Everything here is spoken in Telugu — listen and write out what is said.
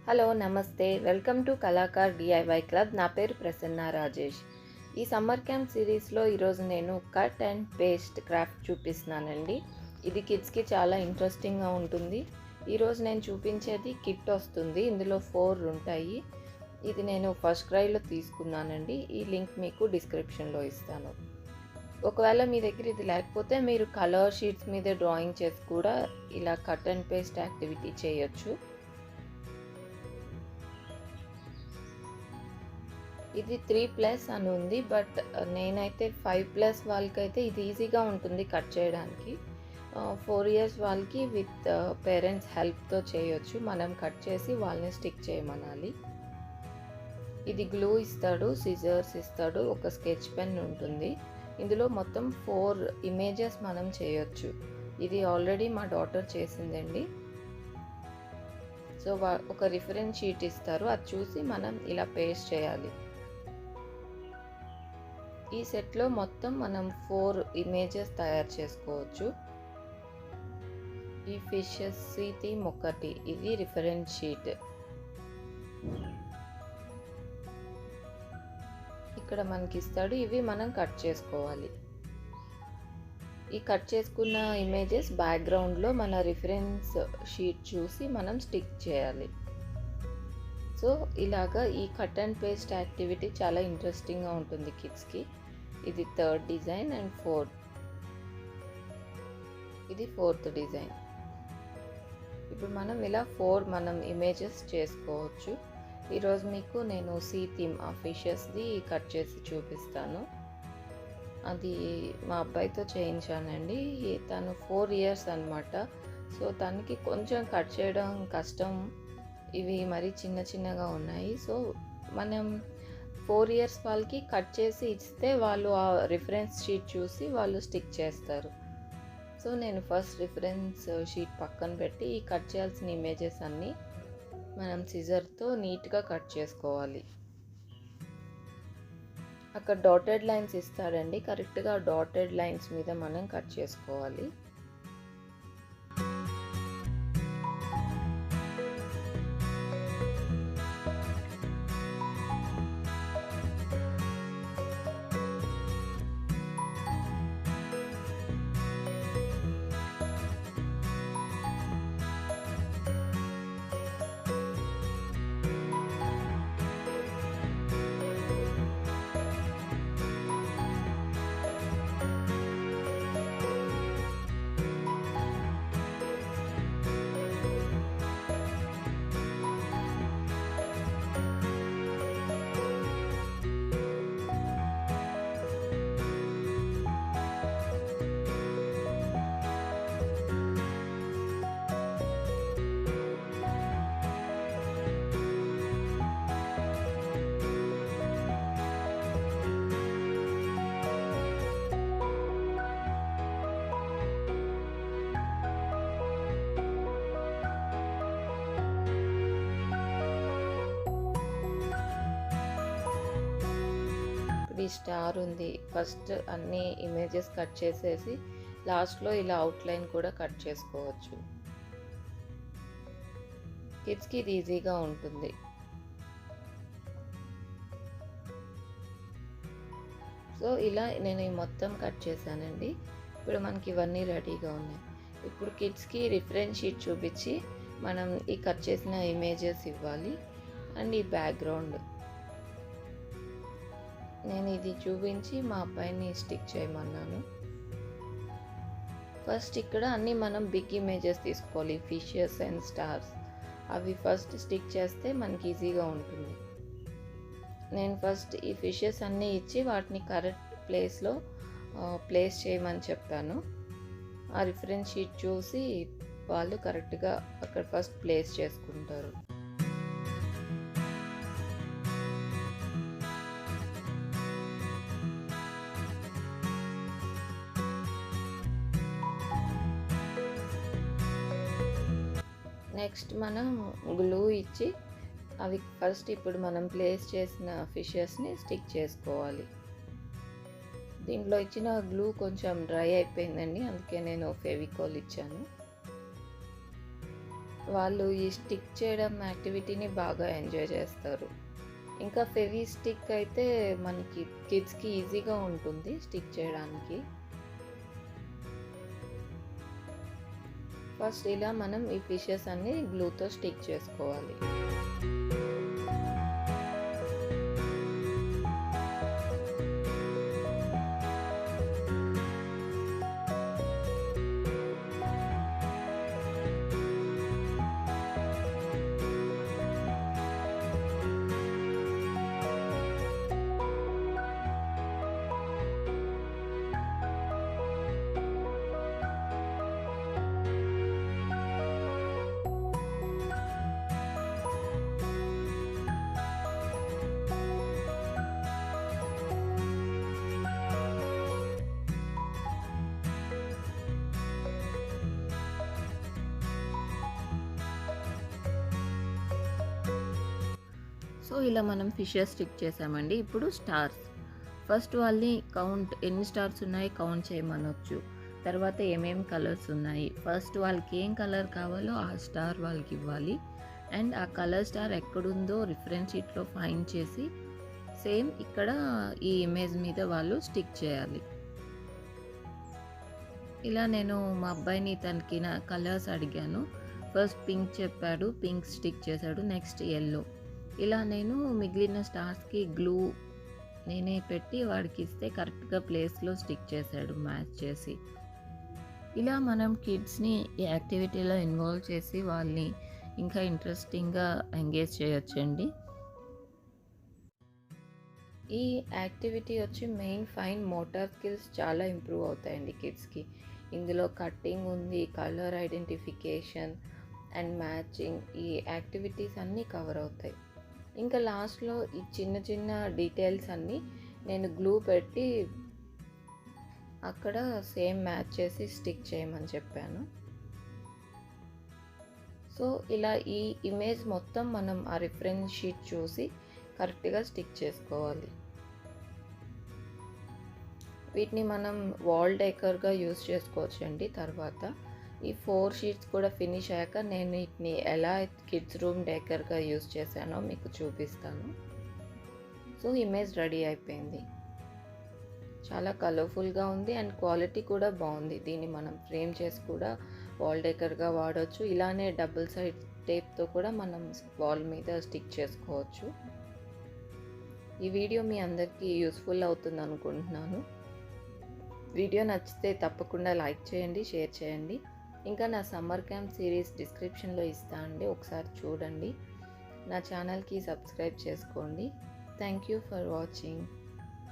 హలో నమస్తే, welcome to Kalakar DIY club. నా పేరు ప్రసన్న రాజేష్. ఈ సమ్మర్ క్యాంప్ సిరీస్లో ఈరోజు నేను కట్ అండ్ పేస్ట్ క్రాఫ్ట్ చూపిస్తున్నానండి. ఇది కిడ్స్కి చాలా ఇంట్రెస్టింగ్గా ఉంటుంది. ఈరోజు నేను చూపించేది కిట్ వస్తుంది. ఇందులో 4 ఉంటాయి. ఇది నేను ఫస్ట్ క్రైలో తీసుకున్నానండి. ఈ లింక్ మీకు డిస్క్రిప్షన్లో ఇస్తాను. ఒకవేళ మీ దగ్గర ఇది లేకపోతే మీరు కలర్ షీట్స్ మీద డ్రాయింగ్ చేసి కూడా ఇలా కట్ అండ్ పేస్ట్ యాక్టివిటీ చేయొచ్చు. ఇది 3+ అని ఉంది, బట్ నేనైతే 5+ వాళ్ళకైతే ఇది ఈజీగా ఉంటుంది కట్ చేయడానికి. 4 ఇయర్స్ వాళ్ళకి విత్ పేరెంట్స్ హెల్ప్తో చేయొచ్చు. మనం కట్ చేసి వాళ్ళని స్టిక్ చేయమనాలి. ఇది గ్లూ ఇస్తాడు, సిజర్స్ ఇస్తాడు, ఒక స్కెచ్ పెన్ ఉంటుంది. ఇందులో మొత్తం 4 ఇమేజెస్ మనం చేయొచ్చు. ఇది ఆల్రెడీ మా డాటర్ చేసిందండి. సో ఒక రిఫరెన్స్ షీట్ ఇస్తారు, అది చూసి మనం ఇలా పేస్ట్ చేయాలి. ఈ సెట్లో మొత్తం మనం 4 ఇమేజెస్ తయారు చేసుకోవచ్చు. ఈ ఫిషెస్ థీమ్ ఒకటి, ఇది రిఫరెన్స్ షీట్. ఇక్కడ మనకి ఇస్తాడు, ఇవి మనం కట్ చేసుకోవాలి. ఈ కట్ చేసుకున్న ఇమేజెస్ బ్యాక్గ్రౌండ్లో మన రిఫరెన్స్ షీట్ చూసి మనం స్టిక్ చేయాలి. సో ఇలాగా ఈ కట్ అండ్ పేస్ట్ యాక్టివిటీ చాలా ఇంట్రెస్టింగ్గా ఉంటుంది కిడ్స్కి. ఇది 3rd డిజైన్ అండ్ 4th, ఇది 4th డిజైన్. ఇప్పుడు మనం ఇలా 4 ఇమేజెస్ చేసుకోవచ్చు. ఈరోజు మీకు నేను థీమ్ ఆ ఫిషెస్ది కట్ చేసి చూపిస్తాను. అది మా అబ్బాయితో చేయించానండి. తను 4 ఇయర్స్ అనమాట. సో తనకి కొంచెం కట్ చేయడం కష్టం. ఇవి మరీ చిన్నగా ఉన్నాయి. సో మనం 4 ఇయర్స్ వాళ్ళకి కట్ చేసి ఇస్తే వాళ్ళు ఆ రిఫరెన్స్ షీట్ చూసి వాళ్ళు స్టిక్ చేస్తారు. సో నేను ఫస్ట్ రిఫరెన్స్ షీట్ పక్కన పెట్టి ఈ కట్ చేయాల్సిన ఇమేజెస్ అన్నీ మనం సిజర్తో నీట్గా కట్ చేసుకోవాలి. అక్కడ డాటెడ్ లైన్స్ ఇస్తాడండి, కరెక్ట్గా డాటెడ్ లైన్స్ మీద మనం కట్ చేసుకోవాలి. ఈ స్టార్ ఉంది. ఫస్ట్ అన్ని ఇమేజెస్ కట్ చేసేసి లాస్ట్లో ఇలా అవుట్లైన్ కూడా కట్ చేసుకోవచ్చు. కిడ్స్కి ఇది ఈజీగా ఉంటుంది. సో ఇలా నేను మొత్తం కట్ చేశానండి. ఇప్పుడు మనకి ఇవన్నీ రెడీగా ఉన్నాయి. ఇప్పుడు కిడ్స్కి రిఫరెన్స్ షీట్ చూపించి మనం ఈ కట్ చేసిన ఇమేజెస్ ఇవ్వాలి. అండ్ ఈ బ్యాక్గ్రౌండ్ నేను ఇది చూపించి మా అబ్బాయిని స్టిక్ చేయమన్నాను. ఫస్ట్ ఇక్కడ అన్నీ మనం బిగ్ ఇమేజెస్ తీసుకోవాలి, ఫిషెస్ అండ్ స్టార్స్. అవి ఫస్ట్ స్టిక్ చేస్తే మనకి ఈజీగా ఉంటుంది. నేను ఫస్ట్ ఈ ఫిషెస్ అన్నీ ఇచ్చి వాటిని కరెక్ట్ ప్లేస్లో ప్లేస్ చేయమని చెప్పాను. ఆ రిఫరెన్స్ షీట్ చూసి వాళ్ళు కరెక్ట్గా అక్కడ ఫస్ట్ ప్లేస్ చేసుకుంటారు. నెక్స్ట్ మనం గ్లూ ఇచ్చి అవి ఫస్ట్ ఇప్పుడు మనం ప్లేస్ చేసిన ఫిషెస్ని స్టిక్ చేసుకోవాలి. దీంట్లో ఇచ్చిన గ్లూ కొంచెం డ్రై అయిపోయిందండి, అందుకే నేను ఫెవికాల్ ఇచ్చాను. వాళ్ళు ఈ స్టిక్ చేయడం యాక్టివిటీని బాగా ఎంజాయ్ చేస్తారు. ఇంకా ఫెవీ స్టిక్ అయితే మనకి కిడ్స్కి ఈజీగా ఉంటుంది స్టిక్ చేయడానికి. ఫస్ట్ ఇలా మనం ఈ ఫిషెస్ అన్ని గ్లూతో స్టిక్ చేసుకోవాలి. సో ఇలా మనం ఫిషెస్ స్టిక్ చేసామండి. ఇప్పుడు స్టార్స్. ఫస్ట్ వాళ్ళని ఎన్ని స్టార్స్ ఉన్నాయి కౌంట్ చేయమనొచ్చు. తర్వాత ఏమేమి కలర్స్ ఉన్నాయి, ఫస్ట్ వాళ్ళకి ఏం కలర్ కావాలో ఆ స్టార్ వాళ్ళకి ఇవ్వాలి. అండ్ ఆ కలర్ స్టార్ ఎక్కడుందో రిఫరెన్స్ షీట్లో ఫైండ్ చేసి సేమ్ ఇక్కడ ఈ ఇమేజ్ మీద వాళ్ళు స్టిక్ చేయాలి. ఇలా నేను మా అబ్బాయిని తనకి నా కలర్స్ అడిగాను. ఫస్ట్ పింక్ చెప్పాడు, పింక్ స్టిక్ చేశాడు. Next yellow. ఇలా నేను మిగిలిన స్టార్స్కి గ్లూ నేనే పెట్టి వాడికి ఇస్తే కరెక్ట్గా ప్లేస్లో స్టిక్ చేశాడు మ్యాచ్ చేసి. ఇలా మనం కిడ్స్ని ఈ యాక్టివిటీలో ఇన్వాల్వ్ చేసి వాళ్ళని ఇంకా ఇంట్రెస్టింగ్గా ఎంగేజ్ చేయొచ్చండి. ఈ యాక్టివిటీ వచ్చి మెయిన్ ఫైన్ మోటార్ స్కిల్స్ చాలా ఇంప్రూవ్ అవుతాయండి కిడ్స్కి. ఇందులో కట్టింగ్ ఉంది, కలర్ ఐడెంటిఫికేషన్ అండ్ మ్యాచింగ్, ఈ యాక్టివిటీస్ అన్నీ కవర్ అవుతాయి. ఇంకా లాస్ట్లో ఈ చిన్న చిన్న డీటెయిల్స్ అన్నీ నేను గ్లూ పెట్టి అక్కడ సేమ్ మ్యాచ్ చేసి స్టిక్ చేయమని చెప్పాను. సో ఇలా ఈ ఇమేజ్ మొత్తం మనం ఆ రిఫరెన్స్ షీట్ చూసి కరెక్ట్గా స్టిక్ చేసుకోవాలి. వీటిని మనం వాల్ డెకర్గా యూజ్ చేసుకోవచ్చండి. తర్వాత ఈ 4 షీట్స్ కూడా ఫినిష్ అయ్యాక నేను వీటిని ఎలా కిడ్స్ రూమ్ డెకర్గా యూజ్ చేశానో మీకు చూపిస్తాను. సో ఇమేజ్ రెడీ అయిపోయింది. చాలా కలర్ఫుల్గా ఉంది అండ్ క్వాలిటీ కూడా బాగుంది. దీన్ని మనం ఫ్రేమ్ చేసి కూడా వాల్ డెకర్గా వాడవచ్చు. ఇలానే డబుల్ సైడ్ టేప్తో కూడా మనం వాల్ మీద స్టిక్ చేసుకోవచ్చు. ఈ వీడియో మీ అందరికీ యూస్ఫుల్ అవుతుంది అనుకుంటున్నాను. వీడియో నచ్చితే తప్పకుండా లైక్ చేయండి, షేర్ చేయండి. ఇంకా నా సమ్మర్ క్యాంప్ సిరీస్ డిస్క్రిప్షన్లో ఇస్తా అండి, ఒకసారి చూడండి. నా ఛానల్కి సబ్స్క్రైబ్ చేసుకోండి. Thank you for watching.